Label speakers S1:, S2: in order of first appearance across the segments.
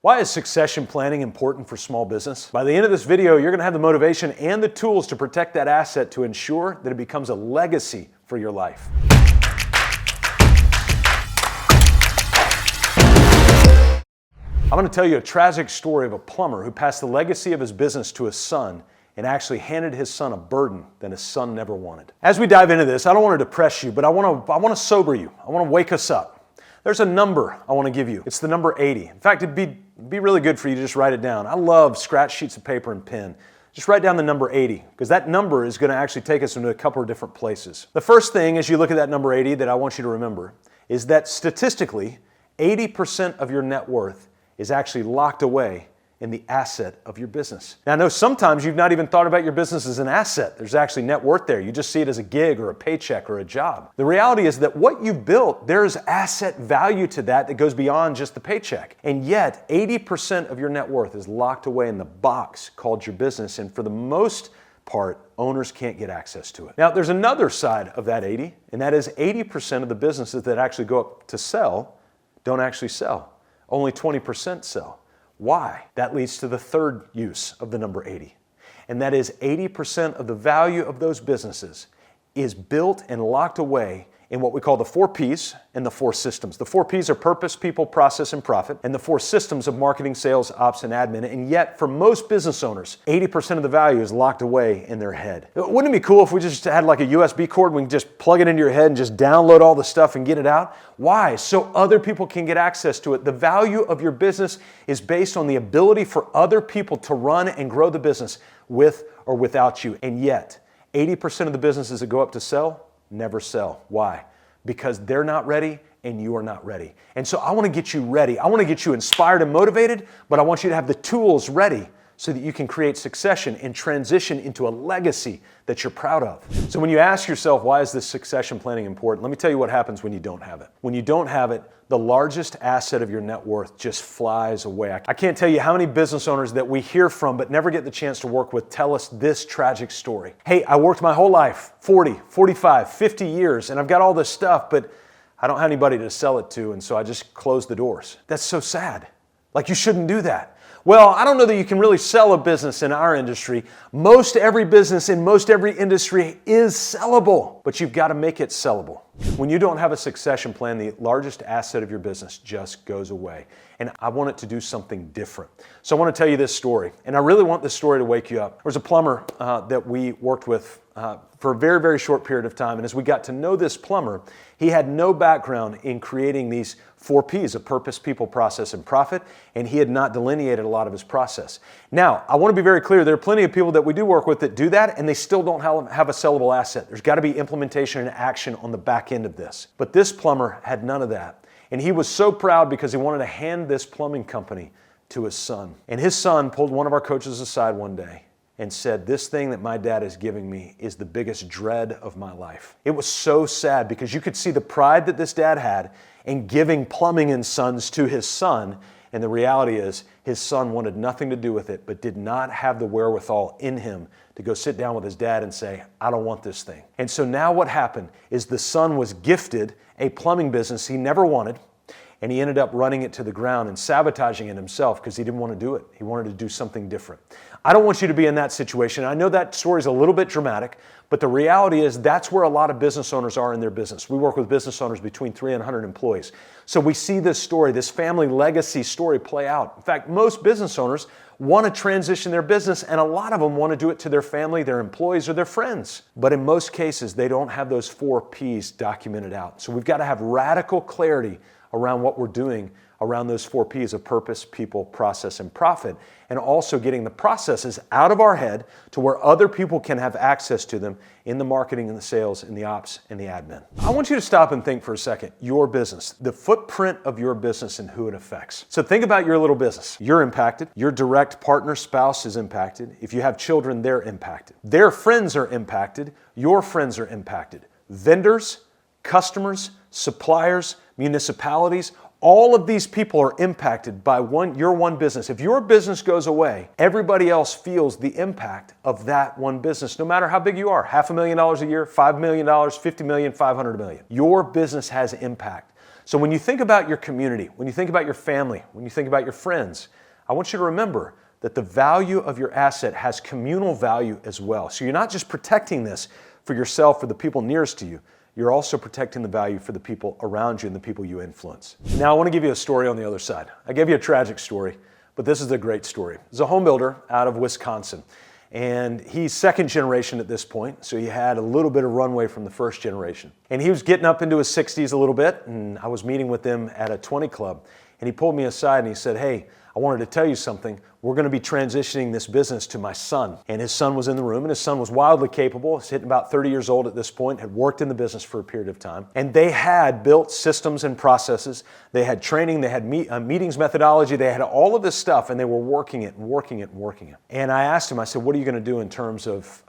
S1: Why is succession planning important for small business? By the end of this video, you're going to have the motivation and the tools to protect that asset to ensure that it becomes a legacy for your life. I'm going to tell you a tragic story of a plumber who passed the legacy of his business to his son and actually handed his son a burden that his son never wanted. As we dive into this, I don't want to depress you, but I want to sober you. I want to wake us up. There's a number I want to give you. It's the number 80. In fact, it'd be really good for you to just write it down. I love scratch sheets of paper and pen. Just write down the number 80, because that number is going to actually take us into a couple of different places. The first thing as you look at that number 80 that I want you to remember is that statistically, 80% of your net worth is actually locked away in the asset of your business. Now, I know sometimes you've not even thought about your business as an asset. There's actually net worth there. You just see it as a gig or a paycheck or a job. The reality is that what you've built, there's asset value to that goes beyond just the paycheck. And yet, 80% of your net worth is locked away in the box called your business. And for the most part, owners can't get access to it. Now, there's another side of that 80, and that is 80% of the businesses that actually go up to sell don't actually sell. Only 20% sell. Why? That leads to the third use of the number 80. And that is 80% of the value of those businesses is built and locked away in what we call the 4 Ps and the 4 systems. The 4 Ps are purpose, people, process, and profit, and the 4 systems of marketing, sales, ops, and admin. And yet, for most business owners, 80% of the value is locked away in their head. Wouldn't it be cool if we just had like a USB cord, we can just plug it into your head and just download all the stuff and get it out? Why? So other people can get access to it. The value of your business is based on the ability for other people to run and grow the business with or without you. And yet, 80% of the businesses that go up to sell never sell. Why? Because they're not ready and you are not ready. And so I want to get you ready. I want to get you inspired and motivated, but I want you to have the tools ready so that you can create succession and transition into a legacy that you're proud of. So when you ask yourself, why is this succession planning important? Let me tell you what happens when you don't have it. When you don't have it, the largest asset of your net worth just flies away. I can't tell you how many business owners that we hear from but never get the chance to work with tell us this tragic story. Hey, I worked my whole life, 40, 45, 50 years, and I've got all this stuff, but I don't have anybody to sell it to, and so I just closed the doors. That's so sad. Like, you shouldn't do that. Well, I don't know that you can really sell a business in our industry. Most every business in most every industry is sellable, but you've got to make it sellable. When you don't have a succession plan, the largest asset of your business just goes away. And I want it to do something different. So I want to tell you this story, and I really want this story to wake you up. There was a plumber that we worked with for a very, very short period of time. And as we got to know this plumber, he had no background in creating these 4 Ps of purpose, people, process, and profit, and he had not delineated a lot of his process. Now, I want to be very clear, there are plenty of people that we do work with that do that, and they still don't have a sellable asset. There's got to be implementation and action on the back end of this. But this plumber had none of that. And he was so proud because he wanted to hand this plumbing company to his son. And his son pulled one of our coaches aside one day and said, "This thing that my dad is giving me is the biggest dread of my life." It was so sad because you could see the pride that this dad had in giving Plumbing and Sons to his son. And the reality is his son wanted nothing to do with it, but did not have the wherewithal in him to go sit down with his dad and say, "I don't want this thing." And so now what happened is the son was gifted a plumbing business he never wanted, and he ended up running it to the ground and sabotaging it himself because he didn't want to do it. He wanted to do something different. I don't want you to be in that situation. I know that story is a little bit dramatic, but the reality is that's where a lot of business owners are in their business. We work with business owners between 3 and 100 employees. So we see this story, this family legacy story play out. In fact, most business owners want to transition their business, and a lot of them want to do it to their family, their employees, or their friends. But in most cases, they don't have those 4 Ps documented out. So we've got to have radical clarity around what we're doing around those 4 Ps of purpose, people, process, and profit, and also getting the processes out of our head to where other people can have access to them in the marketing and the sales and the ops and the admin. I want you to stop and think for a second. Your business, the footprint of your business and who it affects. So think about your little business. You're impacted. Your direct partner, spouse is impacted. If you have children, they're impacted. Their friends are impacted. Your friends are impacted. Vendors, customers, suppliers, municipalities, all of these people are impacted by your one business. If your business goes away, everybody else feels the impact of that one business, no matter how big you are. $500,000 a year, $5 million, $50 million, $500 million. Your business has impact. So when you think about your community, when you think about your family, when you think about your friends, I want you to remember that the value of your asset has communal value as well. So you're not just protecting this for yourself or the people nearest to you, you're also protecting the value for the people around you and the people you influence. Now I want to give you a story on the other side. I gave you a tragic story, but this is a great story. There's a home builder out of Wisconsin, and he's second generation at this point, so he had a little bit of runway from the first generation. And he was getting up into his 60s a little bit, and I was meeting with him at a 20 club, and he pulled me aside and he said, "Hey, I wanted to tell you something. We're going to be transitioning this business to my son." And his son was in the room, and his son was wildly capable. He's hitting about 30 years old at this point, had worked in the business for a period of time. And they had built systems and processes. They had training, they had meetings methodology, they had all of this stuff, and they were working it and working it and working it. And I asked him, I said, "What are you going to do in terms of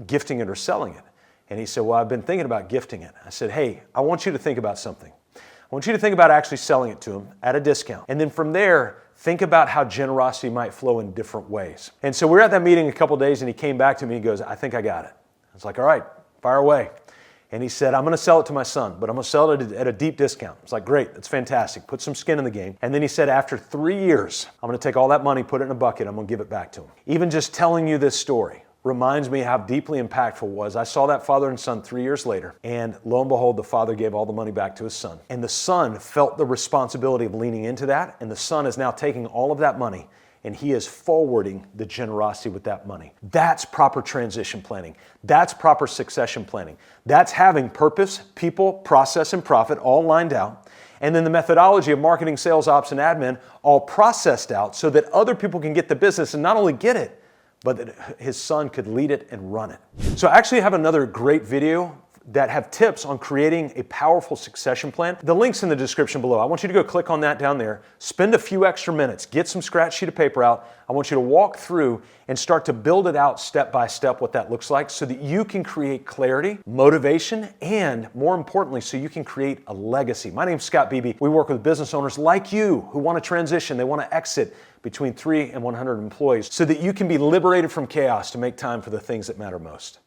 S1: gifting it or selling it?" And he said, "Well, I've been thinking about gifting it." I said, "Hey, I want you to think about something. I want you to think about actually selling it to him at a discount. And then from there, think about how generosity might flow in different ways." And so we were at that meeting a couple days, and he came back to me and goes, "I think I got it." I was like, "All right, fire away." And he said, "I'm going to sell it to my son, but I'm going to sell it at a deep discount." It's like, "Great, that's fantastic. Put some skin in the game." And then he said, "After 3 years, I'm going to take all that money, put it in a bucket, I'm going to give it back to him." Even just telling you this story reminds me how deeply impactful it was. I saw that father and son 3 years later, and lo and behold, the father gave all the money back to his son. And the son felt the responsibility of leaning into that, and the son is now taking all of that money, and he is forwarding the generosity with that money. That's proper transition planning. That's proper succession planning. That's having purpose, people, process, and profit all lined out. And then the methodology of marketing, sales, ops, and admin all processed out so that other people can get the business and not only get it, but that his son could lead it and run it. So I actually have another great video that have tips on creating a powerful succession plan. The link's in the description below. I want you to go click on that down there, spend a few extra minutes, get some scratch sheet of paper out. I want you to walk through and start to build it out step by step what that looks like so that you can create clarity, motivation, and more importantly, so you can create a legacy. My name's Scott Beebe. We work with business owners like you who want to transition, they want to exit between 3 and 100 employees so that you can be liberated from chaos to make time for the things that matter most.